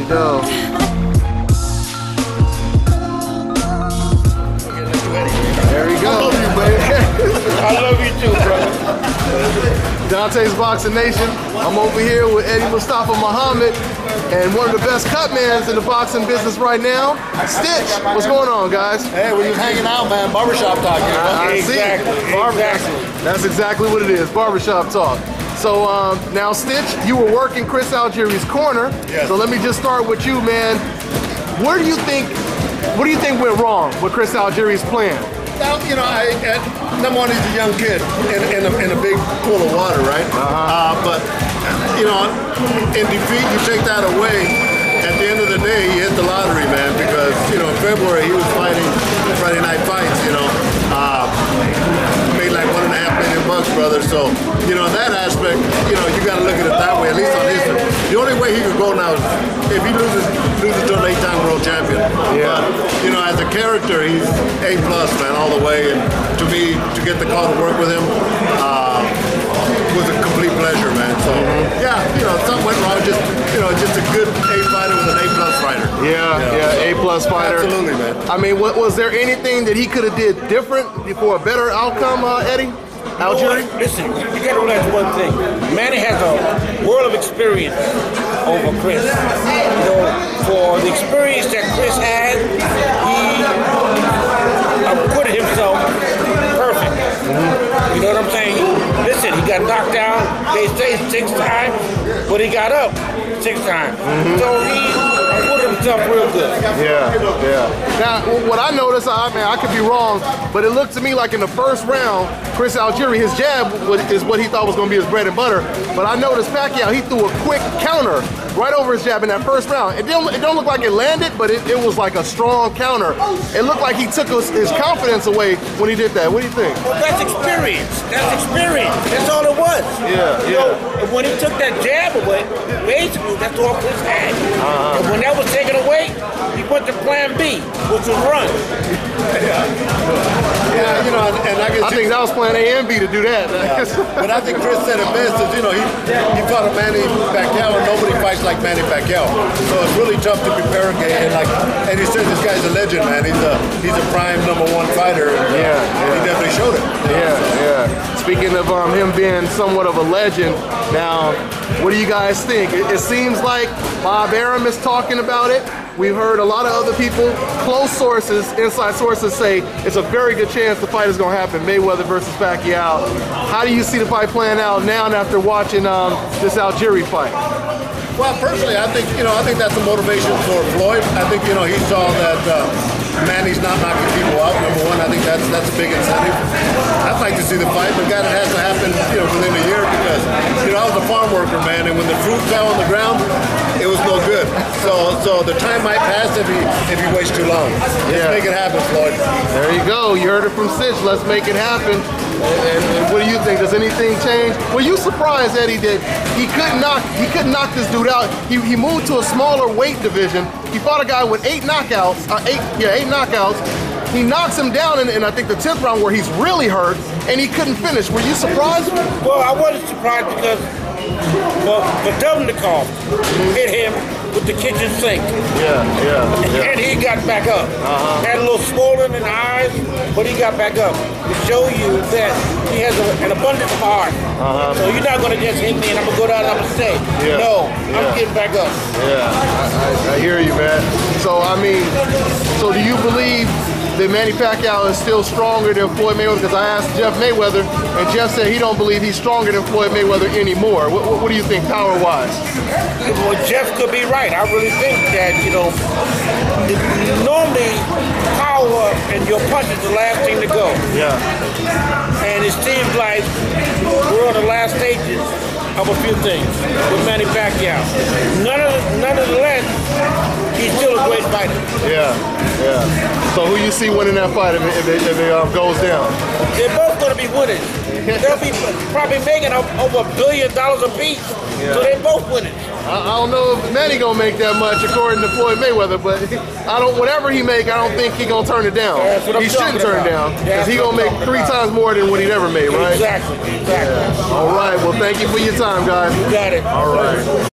you go. There we go. I love you too, brother. Dante's Boxing Nation. I'm over here with Eddie Mustafa Muhammad and one of the best cutmans in the boxing business right now, Stitch. What's going on, guys? Hey, we're just hanging out, man. Barbershop talk here. I see. Exactly. That's exactly what it is, barbershop talk. So now, Stitch, you were working Chris Algieri's corner. Yes. So let me just start with you, man. What do you think went wrong with Chris Algieri's plan? Well, you know, number one, he's a young kid in a big pool of water, right? But, you know, in defeat, you take that away. At the end of the day, he hit the lottery, man, because, you know, in February, he was fighting Friday night fights, you know. Made like $1.5 million, brother. So, you know, in that aspect, you know, you got to look at it that way, at least on his end. The only way he could go now is if he loses to an 8-time world champion. Yeah. But, you know, as a character, he's A+, man, all the way. And to me, to get the call to work with him was a complete pleasure, man. So, yeah, you know, something went wrong. Just, you know, just a good A fighter with an A+ fighter. Yeah, A+ fighter. Absolutely, man. I mean, was there anything that he could have did different for a better outcome, Eddie? Algieri? Listen, you got to realize one thing. Manny has a world of experience over Chris. You know, for the experience that Chris had, he acquitted himself perfect. You know what I'm saying? Listen, he got knocked down, they say 6 times, but he got up 6 times. So he acquitted himself real good. Yeah. Now, what I noticed, I mean, I could be wrong, but it looked to me like in the first round, Chris Algieri, his jab is what he thought was going to be his bread and butter. But I noticed Pacquiao, he threw a quick counter right over his jab in that first round. It don't look like it landed, but it was like a strong counter. It looked like he took his confidence away when he did that. What do you think? Well, that's experience. That's experience. That's all it was. You know, when he took that jab away, basically that's all Chris had. And when that was taken away, he went to plan B, which was run. Yeah, you know, and I think that was plan A and B to do that. But I think Chris said it best is, you know, he fought a Manny Pacquiao and nobody fights like Manny Pacquiao. So it's really tough to prepare a game. And he said this guy's a legend, man. He's a prime #1 fighter. And, he definitely showed it. Speaking of him being somewhat of a legend, now, what do you guys think? It seems like Bob Arum is talking about it. We've heard a lot of other people, close sources, inside sources say it's a very good chance the fight is going to happen, Mayweather versus Pacquiao. How do you see the fight playing out now after watching this Algieri fight? Well, personally, I think that's a motivation for Floyd. I think, you know, he saw that Manny's not knocking people out, number one. I think that's a big incentive. I'd like to see the fight, but God, it has to happen, you know, within a year because, you know, I was a farm worker, man, and when the fruit fell on the ground, it was no good. So the time might pass if he waits too long. Let's make it happen, Floyd. There you go. You heard it from Stitch. Let's make it happen. And what do you think? Does anything change? Were you surprised, Eddie, that he couldn't knock this dude out? He moved to a smaller weight division. He fought a guy with 8 knockouts. 8 knockouts. He knocks him down in I think the 10th round where he's really hurt, and he couldn't finish. Were you surprised? Well, I wasn't surprised because Vodovnikov hit him with the kitchen sink. And he got back up. Had a little swollen in the eyes, but he got back up. To show you that he has an abundance of heart. So you're not going to just hit me and I'm going to go down and I'm going to stay. No, I'm getting back up. I hear you, man. So, I mean, do you believe that Manny Pacquiao is still stronger than Floyd Mayweather? Because I asked Jeff Mayweather, and Jeff said he don't believe he's stronger than Floyd Mayweather anymore. What do you think, power-wise? Well, Jeff could be right. I really think that, you know, normally power and your punch is the last thing to go. And it seems like we're on the last stages of a few things with Manny Pacquiao. Nonetheless, he's still a great fighter. So who you see winning that fight if it goes down? They're both going to be winning. They'll be probably making over $1 billion apiece. So they're both winning. I don't know if Manny gonna make that much according to Floyd Mayweather, but whatever he make, I don't think he gonna turn it down. He shouldn't turn it down because he gonna make 3 times more than what he'd ever made, right? Exactly. All right. Well, thank you for your time, guys. You got it. All right.